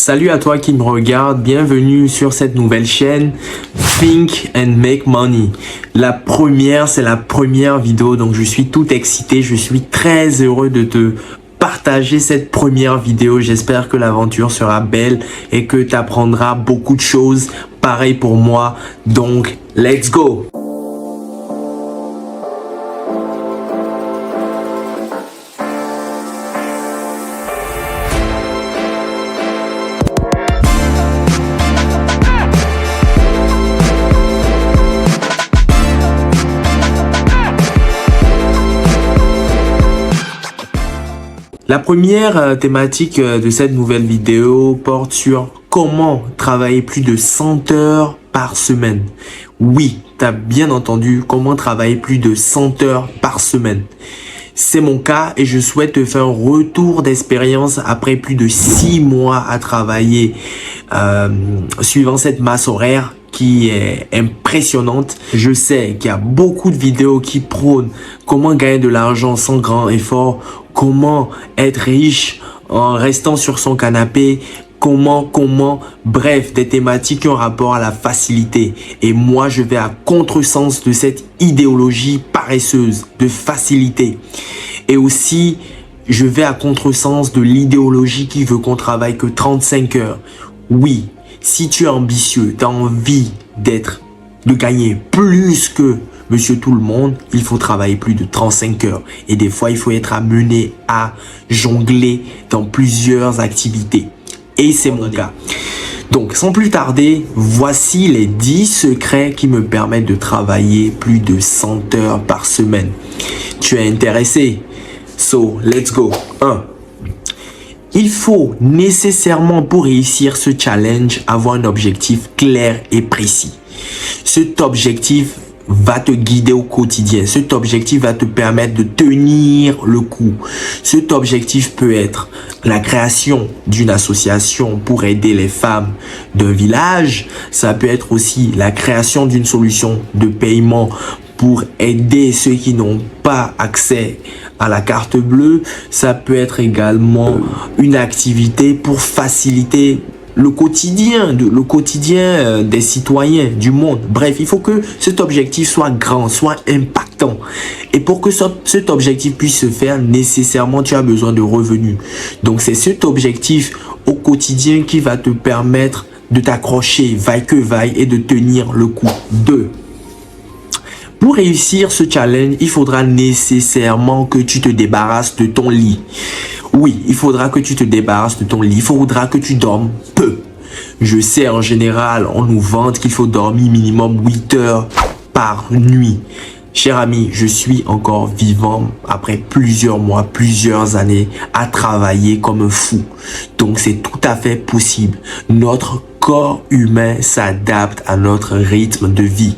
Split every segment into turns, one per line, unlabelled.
Salut à toi qui me regarde, bienvenue sur cette nouvelle chaîne Think and Make Money. C'est la première vidéo, donc je suis tout excité, je suis très heureux de te partager cette première vidéo. J'espère que l'aventure sera belle et que tu apprendras beaucoup de choses. Pareil pour moi, donc let's go! La première thématique de cette nouvelle vidéo porte sur comment travailler plus de 100 heures par semaine. Oui, tu as bien entendu, comment travailler plus de 100 heures par semaine. C'est mon cas et je souhaite te faire un retour d'expérience après plus de 6 mois à travailler suivant cette masse horaire qui est impressionnante. Je sais qu'il y a beaucoup de vidéos qui prônent comment gagner de l'argent sans grand effort, comment être riche en restant sur son canapé, bref, des thématiques qui ont rapport à la facilité. Et moi, je vais à contresens de cette idéologie paresseuse de facilité. Et aussi, je vais à contresens de l'idéologie qui veut qu'on travaille que 35 heures. Oui, si tu es ambitieux, tu as envie de gagner plus que Monsieur Tout le Monde, il faut travailler plus de 35 heures. Et des fois, il faut être amené à jongler dans plusieurs activités. Et c'est mon cas. Donc, sans plus tarder, voici les 10 secrets qui me permettent de travailler plus de 100 heures par semaine. Tu es intéressé? So, let's go. 1. Il faut nécessairement, pour réussir ce challenge, avoir un objectif clair et précis. Cet objectif va te guider au quotidien. Cet objectif va te permettre de tenir le coup. Cet objectif peut être la création d'une association pour aider les femmes d'un village. Ça peut être aussi la création d'une solution de paiement pour aider ceux qui n'ont pas accès à la carte bleue. Ça peut être également une activité pour faciliter le quotidien des citoyens du monde. Bref, il faut que cet objectif soit grand, soit impactant. Et pour que cet objectif puisse se faire, nécessairement, tu as besoin de revenus. Donc, c'est cet objectif au quotidien qui va te permettre de t'accrocher, vaille que vaille, et de tenir le coup. 2. Pour réussir ce challenge, il faudra nécessairement que tu te débarrasses de ton lit. Oui, il faudra que tu te débarrasses de ton lit. Il faudra que tu dormes peu. Je sais, en général, on nous vante qu'il faut dormir minimum 8 heures par nuit. Cher ami, je suis encore vivant après plusieurs mois, plusieurs années à travailler comme un fou. Donc, c'est tout à fait possible. Notre corps humain s'adapte à notre rythme de vie.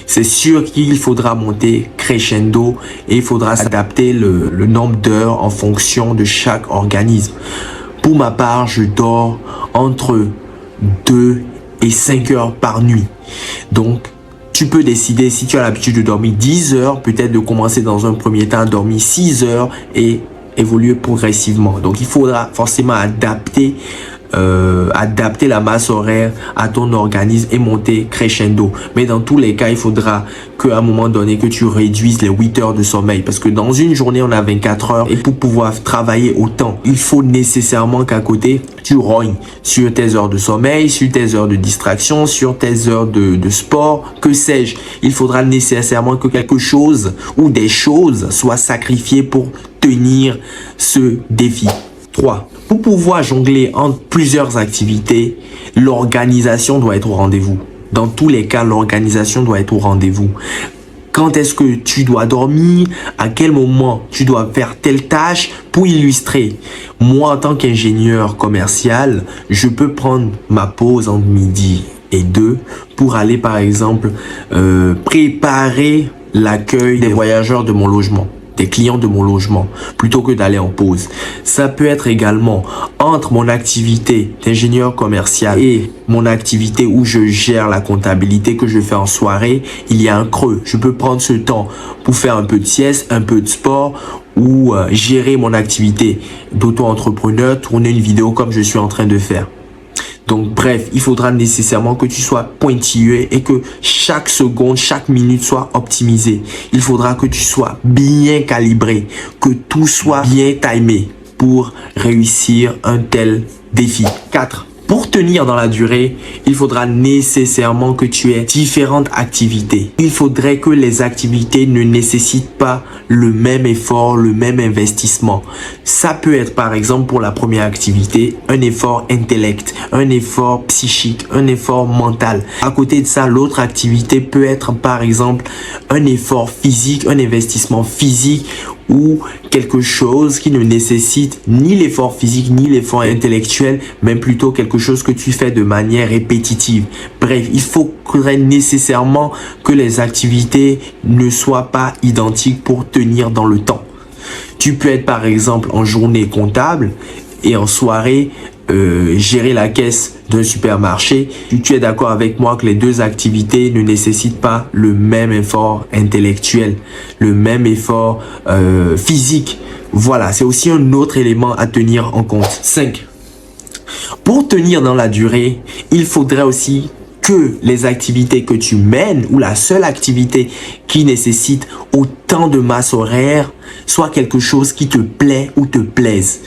C'est sûr qu'il faudra monter crescendo et il faudra s'adapter le nombre d'heures en fonction de chaque organisme. Pour ma part, je dors entre 2 et 5 heures par nuit. Donc, tu peux décider, si tu as l'habitude de dormir 10 heures, peut-être de commencer dans un premier temps à dormir 6 heures et évoluer progressivement. Donc, il faudra forcément adapter la masse horaire à ton organisme et monter crescendo. Mais dans tous les cas, il faudra qu'à un moment donné que tu réduises les 8 heures de sommeil, parce que dans une journée on a 24 heures et pour pouvoir travailler autant, il faut nécessairement qu'à côté tu rognes sur tes heures de sommeil, sur tes heures de distraction, sur tes heures de sport, que sais-je. Il faudra nécessairement que quelque chose ou des choses soient sacrifiées pour tenir ce défi. 3. Pour pouvoir jongler entre plusieurs activités, l'organisation doit être au rendez-vous. Dans tous les cas, l'organisation doit être au rendez-vous. Quand est-ce que tu dois dormir? À quel moment tu dois faire telle tâche? Pour illustrer, moi en tant qu'ingénieur commercial, je peux prendre ma pause entre midi et 2 pour aller par exemple préparer l'accueil des voyageurs de mon logement, des clients de mon logement, plutôt que d'aller en pause. Ça peut être également entre mon activité d'ingénieur commercial et mon activité où je gère la comptabilité que je fais en soirée, il y a un creux. Je peux prendre ce temps pour faire un peu de sieste, un peu de sport ou gérer mon activité d'auto-entrepreneur, tourner une vidéo comme je suis en train de faire. Donc bref, il faudra nécessairement que tu sois pointilleux et que chaque seconde, chaque minute soit optimisée. Il faudra que tu sois bien calibré, que tout soit bien timé pour réussir un tel défi. 4. Pour tenir dans la durée, il faudra nécessairement que tu aies différentes activités. Il faudrait que les activités ne nécessitent pas le même effort, le même investissement. Ça peut être par exemple pour la première activité, un effort intellect, un effort psychique, un effort mental. À côté de ça, l'autre activité peut être par exemple un effort physique, un investissement physique ou quelque chose qui ne nécessite ni l'effort physique ni l'effort intellectuel, mais plutôt quelque chose que tu fais de manière répétitive. Bref, il faudrait nécessairement que les activités ne soient pas identiques pour tenir dans le temps. Tu peux être par exemple en journée comptable et en soirée gérer la caisse d'un supermarché. Tu es d'accord avec moi que les deux activités ne nécessitent pas le même effort intellectuel, le même effort physique. Voilà, c'est aussi un autre élément à tenir en compte. 5. Pour tenir dans la durée, il faudrait aussi que les activités que tu mènes ou la seule activité qui nécessite autant de masse horaire soit quelque chose qui te plaît ou te plaise.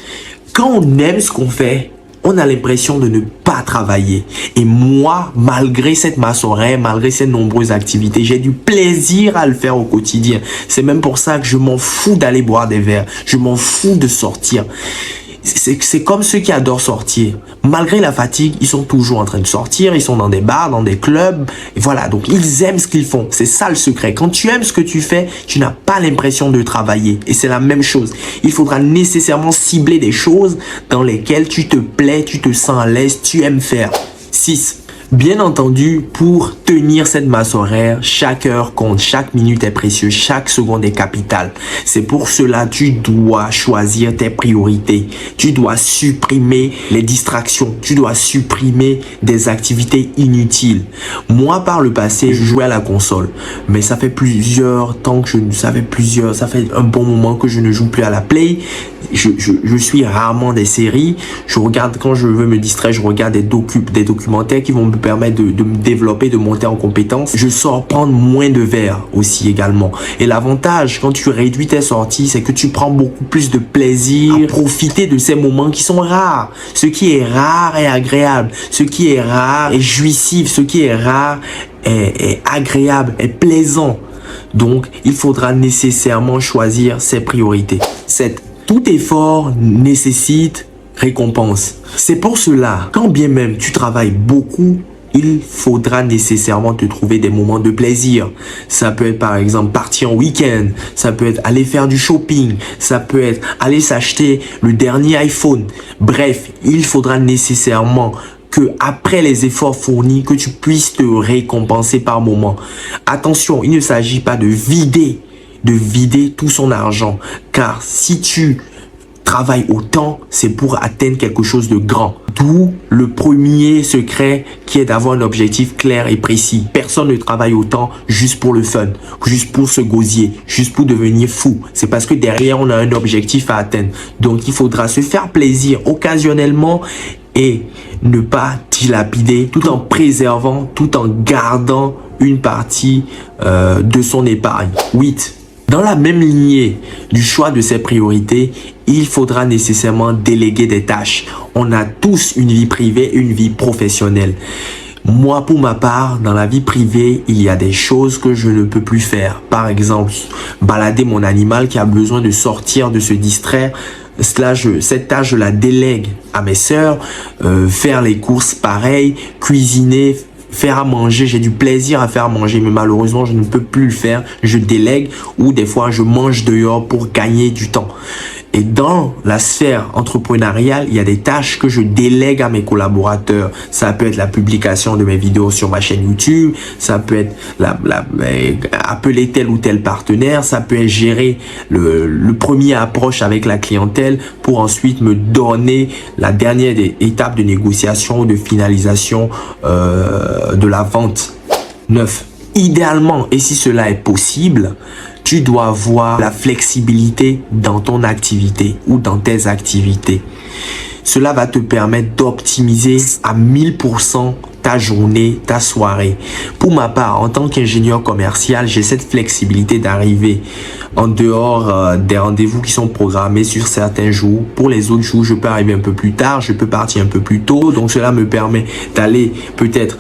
Quand on aime ce qu'on fait, on a l'impression de ne pas travailler. Et moi, malgré cette masse horaire, malgré ces nombreuses activités, j'ai du plaisir à le faire au quotidien. C'est même pour ça que je m'en fous d'aller boire des verres. Je m'en fous de sortir. C'est comme ceux qui adorent sortir. Malgré la fatigue, ils sont toujours en train de sortir. Ils sont dans des bars, dans des clubs. Et voilà, donc ils aiment ce qu'ils font. C'est ça le secret. Quand tu aimes ce que tu fais, tu n'as pas l'impression de travailler. Et c'est la même chose. Il faudra nécessairement cibler des choses dans lesquelles tu te plais, tu te sens à l'aise, tu aimes faire. 6. Bien entendu, pour tenir cette masse horaire, chaque heure compte, chaque minute est précieuse, chaque seconde est capitale. C'est pour cela que tu dois choisir tes priorités. Tu dois supprimer les distractions. Tu dois supprimer des activités inutiles. Moi, par le passé, je jouais à la console. Mais ça fait plusieurs temps que ça fait un bon moment que je ne joue plus à la Play. Je suis rarement des séries. Je regarde, quand je veux me distraire, je regarde des documentaires qui vont me permettre de me développer, de monter en compétences. Je sors prendre moins de verres aussi également. Et l'avantage, quand tu réduis tes sorties, c'est que tu prends beaucoup plus de plaisir à profiter de ces moments qui sont rares. Ce qui est rare est agréable. Ce qui est rare est jouissif. Ce qui est rare est agréable, est plaisant. Donc, il faudra nécessairement choisir ses priorités. 7. Tout effort nécessite récompense. C'est pour cela, quand bien même tu travailles beaucoup, il faudra nécessairement te trouver des moments de plaisir. Ça peut être par exemple partir en week-end, ça peut être aller faire du shopping, ça peut être aller s'acheter le dernier iPhone. Bref, il faudra nécessairement que après les efforts fournis, que tu puisses te récompenser par moment. Attention, il ne s'agit pas de vider tout son argent, car si tu travailles autant, c'est pour atteindre quelque chose de grand. D'où le premier secret qui est d'avoir un objectif clair et précis. Personne ne travaille autant juste pour le fun, juste pour se gosier, juste pour devenir fou. C'est parce que derrière, on a un objectif à atteindre. Donc, il faudra se faire plaisir occasionnellement et ne pas dilapider tout en préservant, tout en gardant une partie de son épargne. 8. Dans la même lignée du choix de ses priorités, il faudra nécessairement déléguer des tâches. On a tous une vie privée et une vie professionnelle. Moi, pour ma part, dans la vie privée, il y a des choses que je ne peux plus faire. Par exemple, balader mon animal qui a besoin de sortir, de se distraire. Cette tâche, je la délègue à mes sœurs. Faire les courses, pareil. Cuisiner, faire à manger, j'ai du plaisir à faire à manger, mais malheureusement, je ne peux plus le faire. Je délègue ou des fois, je mange dehors pour gagner du temps. Et dans la sphère entrepreneuriale, il y a des tâches que je délègue à mes collaborateurs. Ça peut être la publication de mes vidéos sur ma chaîne YouTube. Ça peut être appeler tel ou tel partenaire. Ça peut être gérer le premier approche avec la clientèle pour ensuite me donner la dernière étape de négociation ou de finalisation de la vente. 9. Idéalement, et si cela est possible, tu dois avoir la flexibilité dans ton activité ou dans tes activités. Cela va te permettre d'optimiser à 1000% ta journée, ta soirée. Pour ma part, en tant qu'ingénieur commercial, j'ai cette flexibilité d'arriver en dehors des rendez-vous qui sont programmés sur certains jours. Pour les autres jours, je peux arriver un peu plus tard, je peux partir un peu plus tôt. Donc, cela me permet d'aller peut-être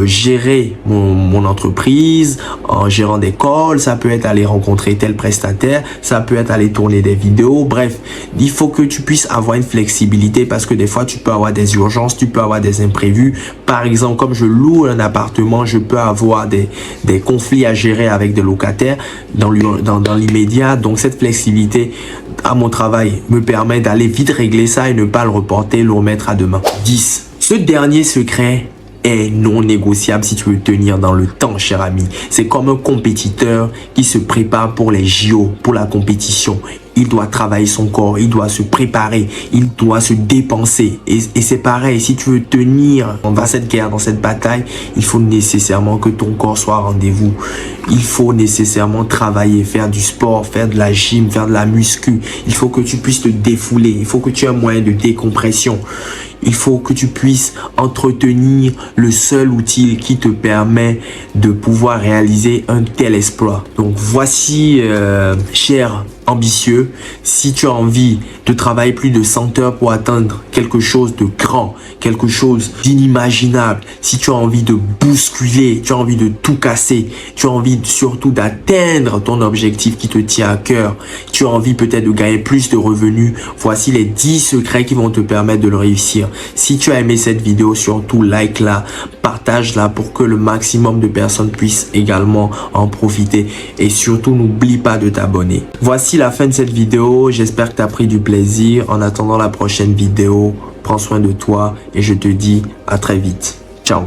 gérer mon entreprise en gérant des calls. Ça peut être aller rencontrer tel prestataire, ça peut être aller tourner des vidéos. Bref, il faut que tu puisses avoir une flexibilité parce que des fois, tu peux avoir des urgences, tu peux avoir des imprévus. Par exemple, comme je loue un appartement, je peux avoir des conflits à gérer avec des locataires dans l'immédiat. Donc, cette flexibilité à mon travail me permet d'aller vite régler ça et ne pas le reporter, le remettre à demain. 10. Ce dernier secret est non négociable si tu veux tenir dans le temps, cher ami. C'est comme un compétiteur qui se prépare pour les JO, pour la compétition. Il doit travailler son corps, il doit se préparer, il doit se dépenser. Et c'est pareil, si tu veux tenir dans cette guerre, dans cette bataille, il faut nécessairement que ton corps soit au rendez-vous. Il faut nécessairement travailler, faire du sport, faire de la gym, faire de la muscu. Il faut que tu puisses te défouler, il faut que tu aies un moyen de décompression. Il faut que tu puisses entretenir le seul outil qui te permet de pouvoir réaliser un tel exploit. Donc voici, cher ambitieux, si tu as envie de travailler plus de 100 heures pour atteindre quelque chose de grand, quelque chose d'inimaginable, si tu as envie de bousculer, tu as envie de tout casser, tu as envie surtout d'atteindre ton objectif qui te tient à cœur, tu as envie peut-être de gagner plus de revenus, voici les 10 secrets qui vont te permettre de le réussir. Si tu as aimé cette vidéo, surtout like-la, partage-la pour que le maximum de personnes puissent également en profiter et surtout n'oublie pas de t'abonner. Voici la fin de cette vidéo, j'espère que tu as pris du plaisir. En attendant la prochaine vidéo, prends soin de toi et je te dis à très vite. Ciao.